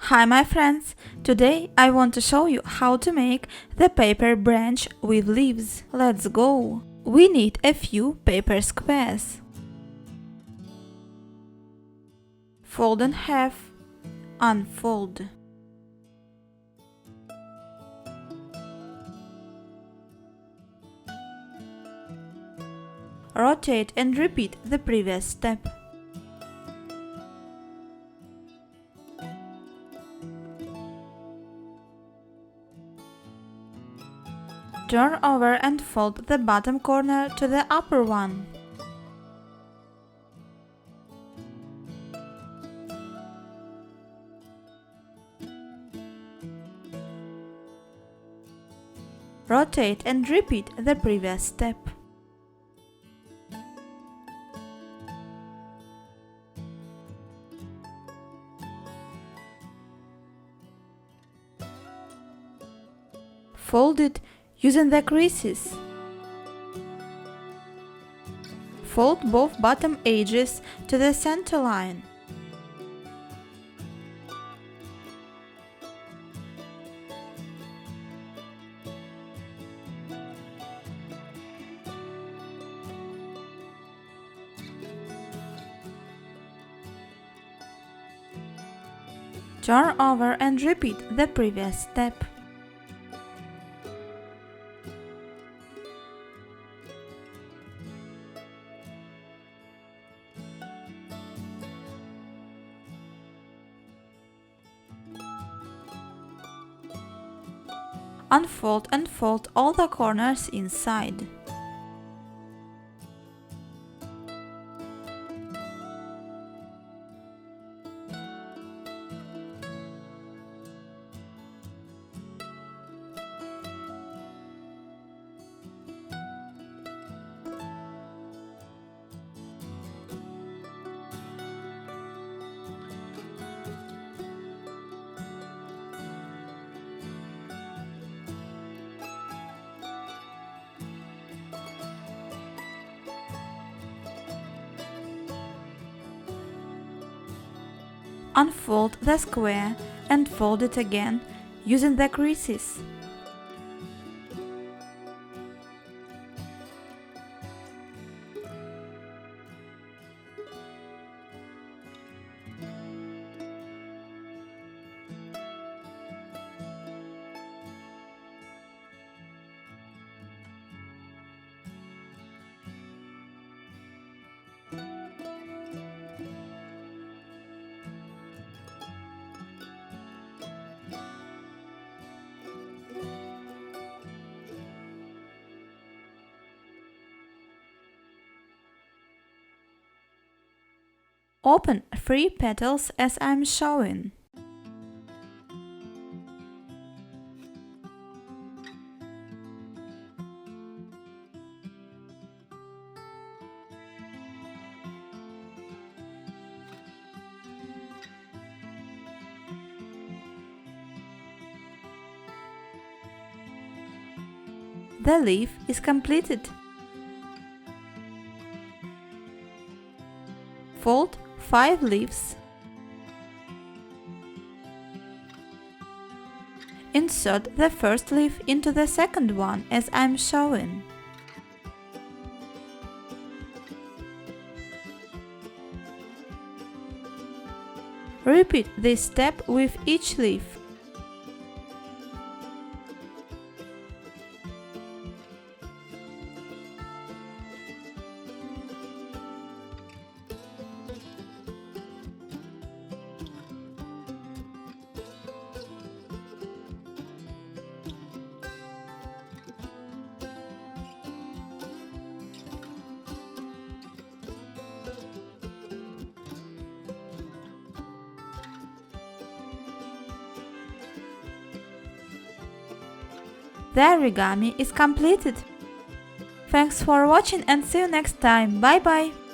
Hi my friends! Today I want to show you how to make the paper branch with leaves. Let's go! We need a few paper squares. Fold in half, unfold. Rotate and repeat the previous step. Turn over and fold the bottom corner to the upper one. Rotate and repeat the previous step. Fold it using the creases. Fold both bottom edges to the center line. Turn over and repeat the previous step. Unfold and fold all the corners inside. Unfold the square and fold it again using the creases. Open 3 petals as I'm showing. The leaf is completed. Fold 5 leaves. Insert the first leaf into the second one as I'm showing. Repeat this step with each leaf. The origami is completed. Thanks for watching and see you next time. Bye bye!